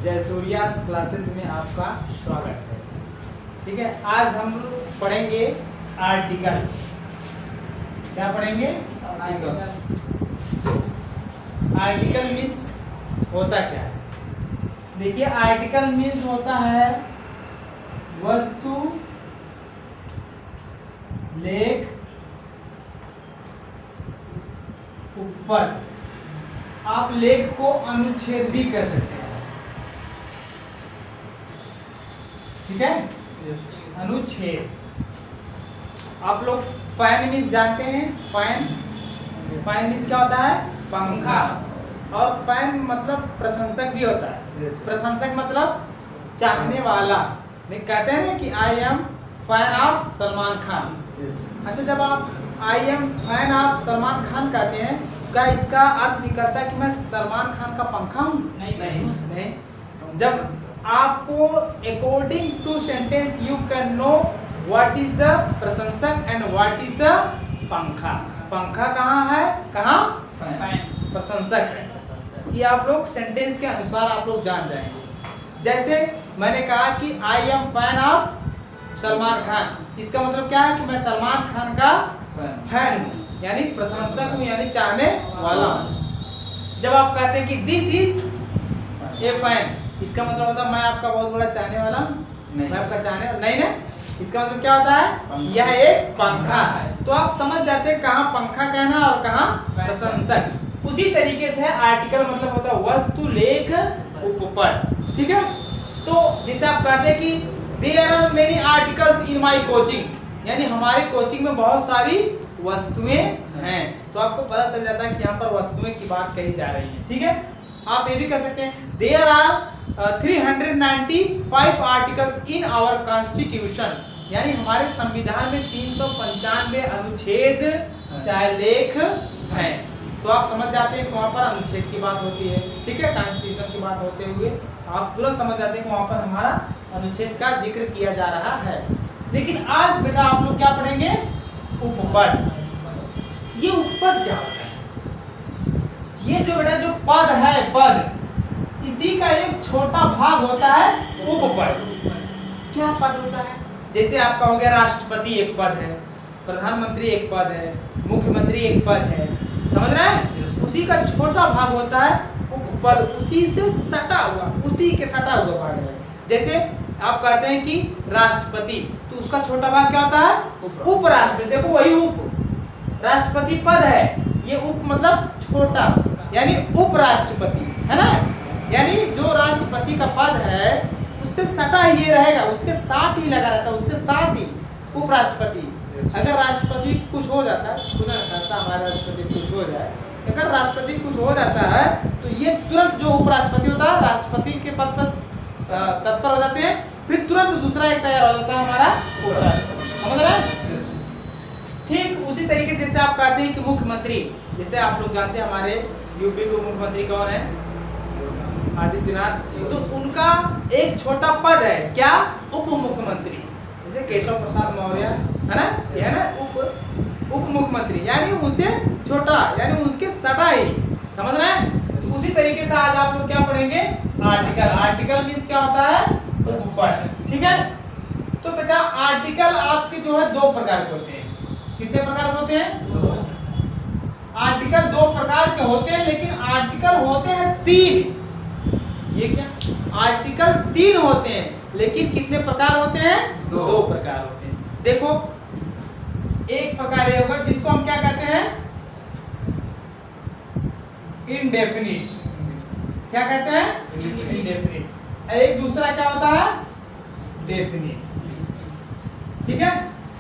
जयसूर्यास classes में आपका स्वागत है। ठीक है, आज हम पढ़ेंगे आर्टिकल। क्या पढ़ेंगे? आर्टिकल मीन्स होता क्या है? देखिए, आर्टिकल मीन्स होता है वस्तु, लेख, उपपद। आप लेख को अनुच्छेद भी कह सकते हैं। ठीक है, अनुच्छेद। आप लोग फैन मीन्स जानते हैं? फैन मीन्स क्या होता है? पंखा। और फैन मतलब प्रशंसक भी होता है। प्रशंसक मतलब चाहने वाला। नहीं, कहते हैं ना कि I am fan of Salman Khan. अच्छा, जब आप I am fan of Salman Khan कहते हैं, क्या इसका अर्थ निकलता है कि मैं सलमान खान का पंखा हूँ? नहीं। जब आपको according to sentence you can know what is the प्रशंसक एंड व्हाट इज द पंखा। पंखा कहाँ है, कहाँ प्रशंसक है। ये आप लोग सेंटेंस के अनुसार आप लोग जान जाएंगे। जैसे मैंने कहा कि I am fan of Salman Khan, इसका मतलब क्या है कि मैं सलमान खान का फैन हूँ, यानी प्रशंसक हूँ, यानी चाहने वाला हूँ। जब आप कहते हैं कि दिस इज ए फैन, इसका मतलब होता है मैं आपका बहुत बड़ा चाहने वाला हूँ। मैं आपका चाहने नहीं ना, इसका मतलब क्या होता है? यह एक पंखा है। तो आप समझ जाते हैं कहाँ पंखा कहना और कहाँ प्रशंसक। उसी तरीके से आर्टिकल मतलब होता है वस्तु, लेख, उपपद। ठीक है, तो जैसे आप कहते हैं कि there are many articles in my coaching, यानी हमारे कोचिंग में बहुत सारी वस्तुएं हैं। तो आपको पता चल जाता है कि यहाँ पर वस्तुएं की बात कही जा रही है। ठीक है, आप ये भी कह सकते हैं there are 395 articles in our constitution, यानी हमारे संविधान में 395 अनुच्छेद चाहे लेख हैं। तो आप समझ जाते हैं कि वहाँ पर अनुच्छेद की बात होती है। ठीक है, कॉन्स्टिट्यूशन की बात होते हुए आप तुरंत समझ जाते हैं कि वहाँ पर हमारा अनुच्छेद का जिक्र किया जा रहा है। लेकिन आज बेटा आप लोग क्या पढ़ेंगे? उपपद। ये उपपद क्या होता है? ये जो बेटा जो पद है, पद, इसी का एक छोटा भाग होता है उपपद। क्या पद होता है? जैसे आपका हो गया राष्ट्रपति एक पद है, प्रधानमंत्री एक पद है, मुख्यमंत्री एक पद है। समझ रहे हैं? उसी का छोटा भाग होता है उपपद, उसी से सटा हुआ, उसी के सटा हुआ भाग है। जैसे आप कहते हैं कि राष्ट्रपति, तो उसका छोटा भाग क्या होता है? उपराष्ट्रपति। देखो, वही उप राष्ट्रपति पद है, ये उप मतलब छोटा, यानी उपराष्ट्रपति है ना। यानी जो राष्ट्रपति का पद है उससे सटा ये रहेगा, उसके साथ ही लगा रहता है, उसके साथ ही उपराष्ट्रपति। अगर राष्ट्रपति कुछ हो जाता है, खुदा न खास्ता हमारे राष्ट्रपति कुछ हो जाए, अगर राष्ट्रपति कुछ हो जाता है तो ये तुरंत जो उपराष्ट्रपति होता है राष्ट्रपति के पद पर तत्पर हो जाते हैं, फिर तुरंत दूसरा एक तैयार हो जाता है हमारा उपराष्ट्रपति। समझ रहे हैं? ठीक उसी तरीके से जैसे आप कहते हैं कि मुख्यमंत्री, जैसे आप लोग जानते हैं हमारे यूपी के मुख्यमंत्री कौन है? आदित्यनाथ। तो उनका एक छोटा पद है, क्या? उप मुख्यमंत्री। जैसे केशव प्रसाद मौर्य है ना, ये है ना उप मुख्यमंत्री, यानी उनसे छोटा, यानी उनके सटा ही। समझ रहे हैं? तो उसी तरीके से आज आप लोग क्या पढ़ेंगे? आर्टिकल। आर्टिकल मीन्स क्या होता है? उपपद। ठीक है, तो बेटा आर्टिकल आपके जो है दो प्रकार के होते हैं। कितने प्रकार के होते हैं? आर्टिकल दो प्रकार के होते हैं, लेकिन आर्टिकल होते हैं 3। ये क्या? आर्टिकल 3 होते हैं, लेकिन कितने प्रकार होते हैं? 2 प्रकार होते हैं। देखो, एक प्रकार ये होगा जिसको हम क्या कहते हैं? इंडेफिनिट। क्या कहते हैं? इंडेफिनिट। एक दूसरा क्या होता है? डेफिनिट। ठीक है,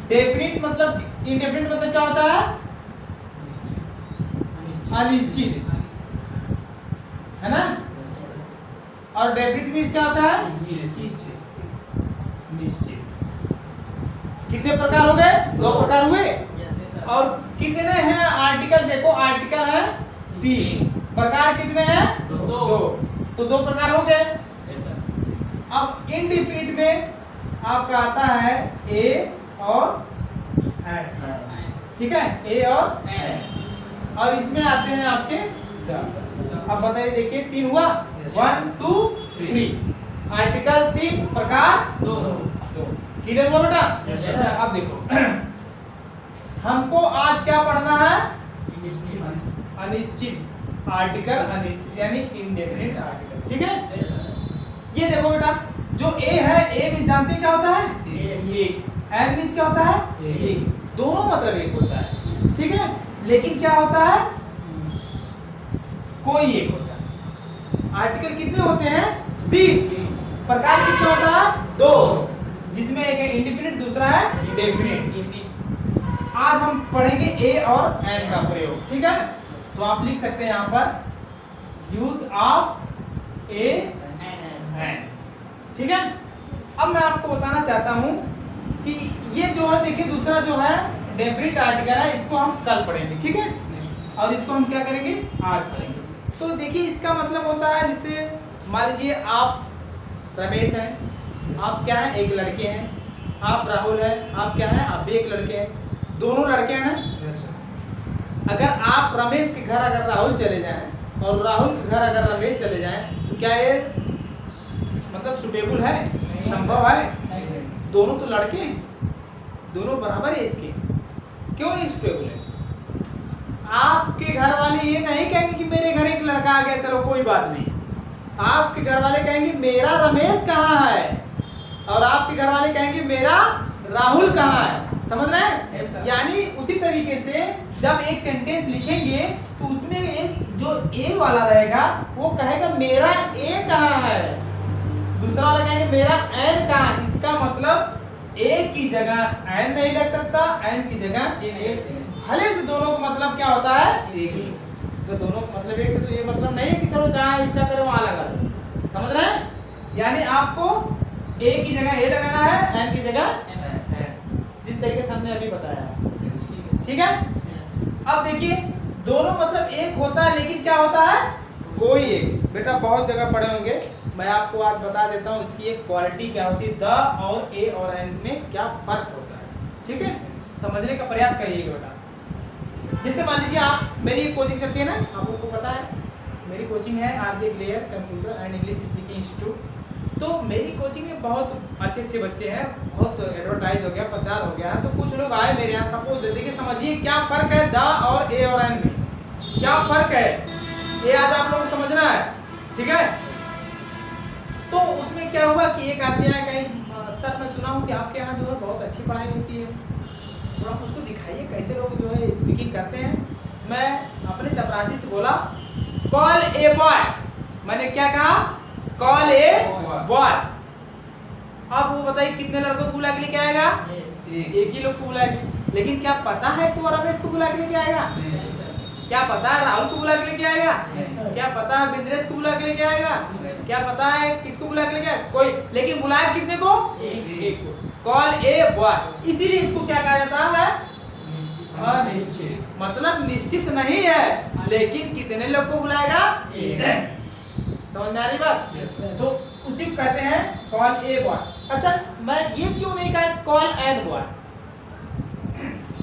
डेफिनिट मतलब, इंडेफिनिट मतलब क्या होता है? अनिश्चित, है ना। और डेफिनिट मीन्स क्या होता है? निश्चित। कितने प्रकार हो गए? 2 प्रकार हुए। और कितने हैं आर्टिकल? देखो, आर्टिकल है 3, प्रकार कितने हैं? 2। तो 2 प्रकार हो गए। अब इनडिफिनिट में आपका आता है ए और एंड। ठीक है, ए और इसमें आते हैं आपके। अब बताइए, देखिए 3 हुआ, 1 2 3। आर्टिकल 3, प्रकार 2। क्लियर हुआ बेटा? अब देखो हमको आज क्या पढ़ना है? अनिश्चित आर्टिकल, अनिश्चित यानी इनडेफिनिट आर्टिकल। ठीक है, ये देखो बेटा, जो ए है, ए मींस जानते हैं क्या होता है? एक। एन मींस क्या होता है? एक। दोनों मतलब एक होता है। ठीक है, लेकिन क्या होता है? कोई एक होता है। आर्टिकल कितने होते हैं? 3। प्रकार कितने होता है? 2, जिसमें एक है इंडेफिनिट, दूसरा है डेफिनिट। आज हम पढ़ेंगे ए और एन का प्रयोग। ठीक है, तो आप लिख सकते हैं यहाँ पर यूज ऑफ ए एन। ठीक है, अब मैं आपको बताना चाहता हूं कि ये जो है, देखिए दूसरा जो है डेफिनिट आर्टिकल है, इसको हम कल पढ़ेंगे। ठीक है, और इसको हम क्या करेंगे? आज पढ़ेंगे। तो देखिए इसका मतलब होता है, जैसे मान लीजिए आप रमेश हैं, आप क्या है? एक लड़के हैं। आप राहुल हैं, आप क्या है? आप भी एक लड़के हैं। दोनों लड़के हैं ना। अगर आप रमेश के घर अगर राहुल चले जाएं और राहुल के घर अगर रमेश चले जाएं, तो क्या ये मतलब सुटेबल है? संभव है? दोनों तो लड़के हैं, दोनों बराबर है इसके, क्यों नहीं सुटेबल है? आपके घर वाले ये नहीं कहेंगे कि मेरे घर एक लड़का आ गया, चलो कोई बात नहीं। आपके घर वाले कहेंगे मेरा रमेश कहाँ है, और आपके घर वाले कहेंगे मेरा राहुल कहाँ है। समझ रहे हैं? यानी उसी तरीके से जब एक सेंटेंस लिखेंगे तो उसमें एक जो ए वाला रहेगा वो कहेगा मेरा ए कहाँ है, दूसरा वाला कहेंगे मेरा एन कहाँ है। इसका मतलब ए की जगह एन नहीं लग सकता, एन की जगह ए। भले से दोनों का मतलब क्या होता है? एक ही। तो दोनों का मतलब एक है, तो ये मतलब नहीं है कि चलो जहाँ इच्छा करे वहां लगा दो। समझ रहे हैं? यानी आपको ए की जगह ए लगाना है, एन की जगह जिस तरीके से हमने अभी बताया। ठीक है, अब देखिए दोनों मतलब एक होता है, लेकिन क्या होता है? कोई एक। बेटा बहुत जगह पढ़े होंगे, मैं आपको आज बता देता हूँ इसकी एक क्वालिटी क्या होती है, द और ए और एन में क्या फर्क होता है। ठीक है, समझने का प्रयास करिएगा बेटा। जैसे मान लीजिए आप, मेरी एक कोचिंग चलती है ना, आप लोगों को पता है मेरी कोचिंग है RJ clear computer and English speaking institute. तो मेरी कोचिंग में बहुत अच्छे अच्छे बच्चे हैं, बहुत एडवर्टाइज हो गया, प्रचार हो गया है। तो कुछ लोग आए मेरे यहाँ, सपोज देखिए समझिए क्या फर्क है द और ए और एन में, क्या फर्क है ये आज आप लोगों को समझना है। ठीक है, तो उसमें क्या हुआ कि एक आदमी आया, कहीं सर मैं सुना हूँ कि आपके यहाँ जो है बहुत अच्छी पढ़ाई होती है, थोड़ा मुझको दिखाइए कैसे लोग जो है स्पीकिंग करते हैं। मैं अपने चपरासी से बोला कॉल ए बॉय, मैंने क्या कहा? Call a boy. अब वो बताइए कितने लड़कों को बुला के लेके आएगा? एक ही लोग को बुला के। लेकिन क्या पता है कि वो रमेश को बुला के लेके आएगा? क्या पता है राहुल को बुला के लेके आएगा? क्या पता है बिंद्रेश को बुला के लेके आएगा? क्या पता है किसको बुला के लेके आएगा? कोई। लेकिन बुलाया कितने को? एक को। कॉल ए बॉय, इसीलिए इसको क्या कहा जाता है? अनिश्चित। मतलब निश्चित नहीं है, लेकिन कितने लोग को बुलाएगा? समझ में आ रही बात? तो उसी को कहते हैं कॉल ए बॉय। अच्छा, मैं ये क्यों नहीं कहा कॉल एन बॉय,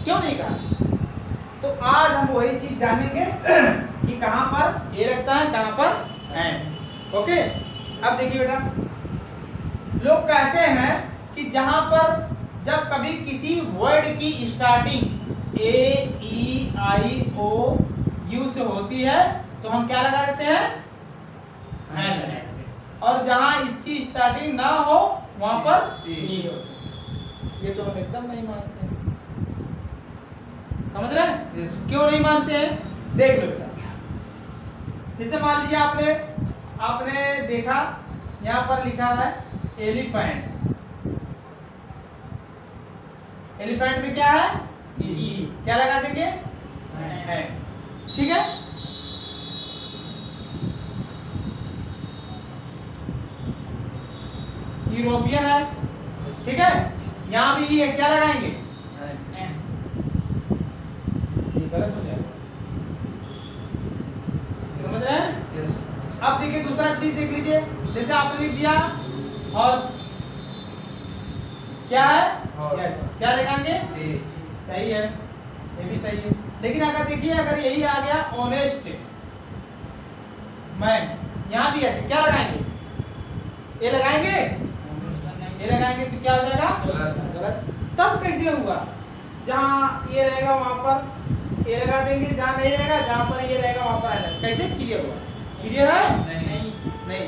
क्यों नहीं कहा? तो आज हम वही चीज जानेंगे कि कहां पर ए लगता है, कहां पर एन। ओके, अब देखिए बेटा, लोग कहते हैं कि जहां पर जब कभी किसी वर्ड की starting A E I O you से होती है तो हम क्या लगा देते हैं? एन लगा देते हैं। और जहां इसकी स्टार्टिंग ना हो वहां पर ई होती है। ये तो हम एकदम नहीं मानते हैं। समझ रहे हैं? क्यों नहीं मानते हैं? देख लो बेटा, जैसे मान लीजिए आपने देखा यहाँ पर लिखा है एलिफेंट। एलिफेंट में क्या है? ई। क्या लगा देंगे? है। ठीक है, यूरोपियन है। ठीक है, यहाँ भी ई है, क्या लगाएंगे? गलत हो जाएगा। समझ रहे हैं? अब देखिए दूसरा चीज देख लीजिए, जैसे आपने लिख दिया हॉर्स, क्या है? क्या लगाएंगे? सही है, ये भी सही है। लेकिन अगर देखिए अगर यही आ गया ऑनेस्ट मैन, यहाँ भी अच्छा क्या लगाएंगे? ए लगाएंगे, ए लगाएंगे तो क्या हो जाएगा? गलत। तब कैसे होगा? जहाँ ये रहेगा वहां पर ए लगा देंगे, जहाँ नहीं रहेगा, जहाँ पर ये रहेगा वहां पर आ। कैसे क्लियर हुआ? क्लियर है? नहीं।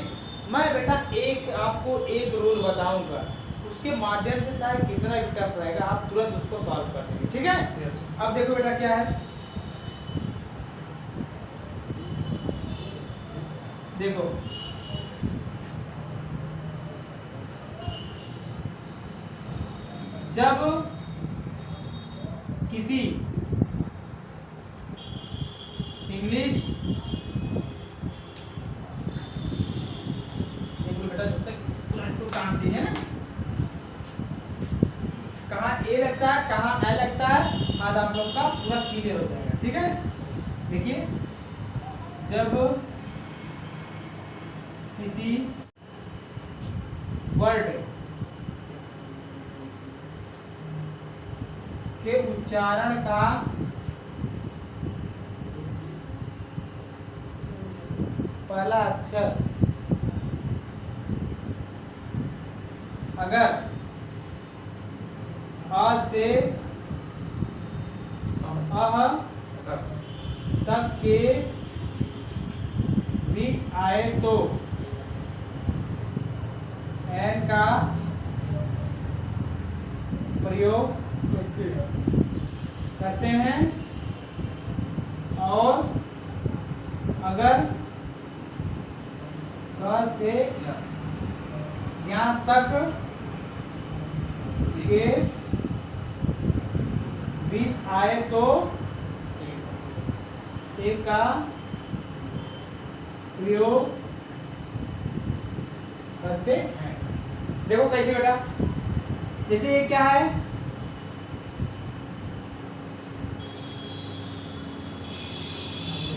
मैं बेटा एक आपको एक रूल बताऊंगा, उसके माध्यम से चाहे कितना भी टफ रहेगा आप तुरंत उसको सॉल्व कर देंगे, ठीक है? अब देखो बेटा क्या है, देखो जब किसी इंग्लिश बेटा जब तक कहां से है ना, कहाँ ए लगता है कहाँ ए लगता है, आज आप लोग का पूरा क्लियर हो जाएगा, ठीक है? देखिए जब किसी वर्ड के उच्चारण का पहला अक्षर अगर आ से अह तक के बीच आए तो एन का प्रयोग करते हैं, और अगर क से यहाँ तक के बीच आए तो एक का प्रयोग करते हैं। देखो कैसे बेटा, जैसे ये क्या है,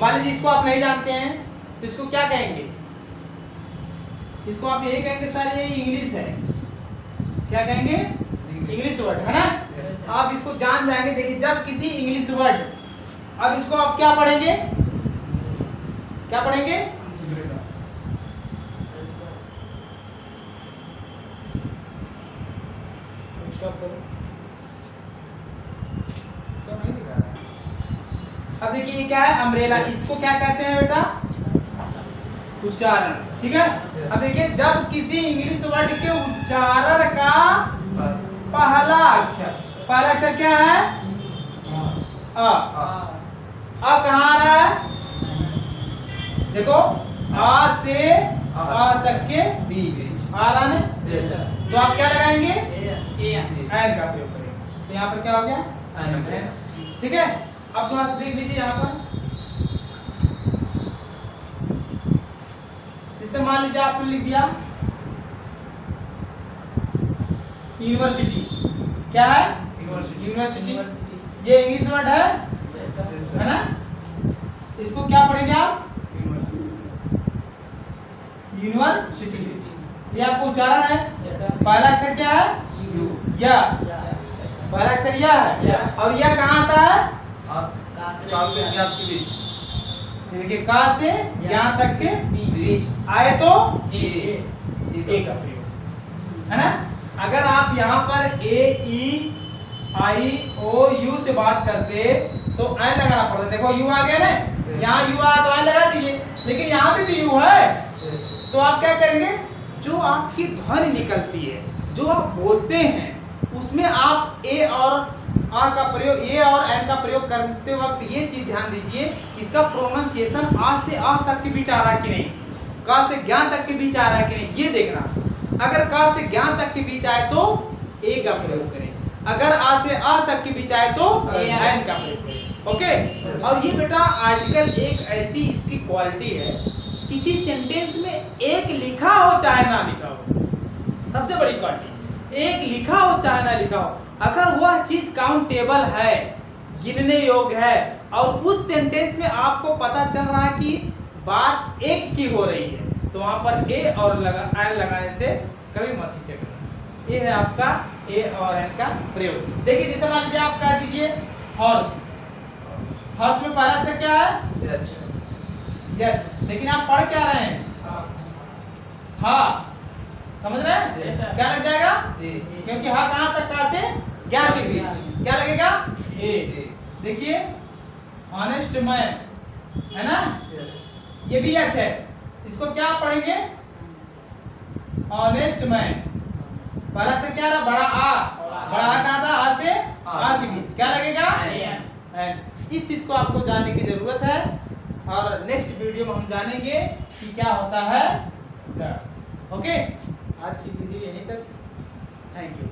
मान लीजिए इसको आप नहीं जानते हैं तो इसको क्या कहेंगे? इसको आप यही कहेंगे सर ये इंग्लिश है, क्या कहेंगे? इंग्लिश वर्ड है ना। आप इसको जान जाएंगे। देखिए जब किसी इंग्लिश वर्ड, अब इसको आप क्या पढ़ेंगे, क्या पढ़ेंगे? नहीं दिखा रहा है। अब देखिए ये क्या है? अम्ब्रेला। इसको क्या कहते हैं बेटा? उच्चारण, ठीक है? अब देखिए जब किसी इंग्लिश वर्ड के उच्चारण का पहला अक्षर क्या है? अ कहाँ आ रहा है? देखो आ से आ तक के बीच आ रहा है, तो आप क्या लगाएंगे? एन का प्रयोग करेंगे। तो यहाँ पर क्या हो गया? एन, ठीक है? अब थोड़ा सा देख लीजिए यहाँ पर, जिससे मान लीजिए आपने लिख दिया यूनिवर्सिटी। क्या है? यूनिवर्सिटी। ये इंग्लिश वर्ड है ना? इसको क्या पढ़ेंगे आप? यूनिवर्सिटी। ये आपको उच्चारण है। पहला अक्षर क्या है? या। पहला अक्षर या है, और यह कहाँ आता है? देखिए का से यहाँ तक के बीच आए तो ए का प्रयोग, है ना? अगर आप यहाँ पर ए ई आई ओ यू से बात करते तो आई लगाना पड़ता। देखो यू आ गया ना, यहाँ यू आ तो आई लगा दीजिए, लेकिन यहाँ भी तो यू है, तो आप क्या करेंगे? जो आपकी ध्वनि निकलती है, जो आप बोलते हैं, उसमें आप ए और आ का प्रयोग, ए और एन का प्रयोग करते वक्त ये चीज ध्यान दीजिए, इसका प्रोनाउंसिएशन आ से आ तक के बीच आ रहा है कि नहीं, का से ज्ञान तक के बीच आ रहा है कि नहीं, ये देखना। अगर का से ज्ञान तक के बीच आए तो ए का प्रयोग करें, अगर आ से आ तक के बीच आए तो एन का प्रयोग करें। ओके? और ये बेटा आर्टिकल एक ऐसी इसकी क्वालिटी है, किसी सेंटेंस में एक लिखा हो चाहे ना लिखा हो, सबसे बड़ी क्वालिटी, एक लिखा हो चाहे ना लिखा हो, अगर वह चीज काउंटेबल है, गिनने योग्य है, और उस सेंटेंस में आपको पता चल रहा है कि बात एक की हो रही है, तो वहां पर ए और एन लगाने से कभी मत हिचकना। ये है आपका ए और एन का प्रयोग। देखिए जैसे मान लीजिए आप कह दीजिए हॉर्स। हॉर्स में पहला अक्षर क्या है? एच। लेकिन आप पढ़ क्या रहे हैं? हा। समझ रहे हैं? Yes, sir. क्या लग जाएगा? ए क्योंकि हाँ कहाँ तक का से 11 के बीच क्या लगेगा? ए। देखिए ऑनेस्ट मैन है ना, ये भी एच है, इसको क्या पढ़ेंगे? Honest man. पहला अक्षर क्या रहा? बड़ा आ। बड़ा आ कहाँ था? आ से आ के बीच क्या लगेगा? एन। इस चीज को आपको जानने की जरूरत है और नेक्स्ट वीडियो में हम जानेंगे कि क्या होता है द। ओके, आज की वीडियो यहीं तक। Thank you.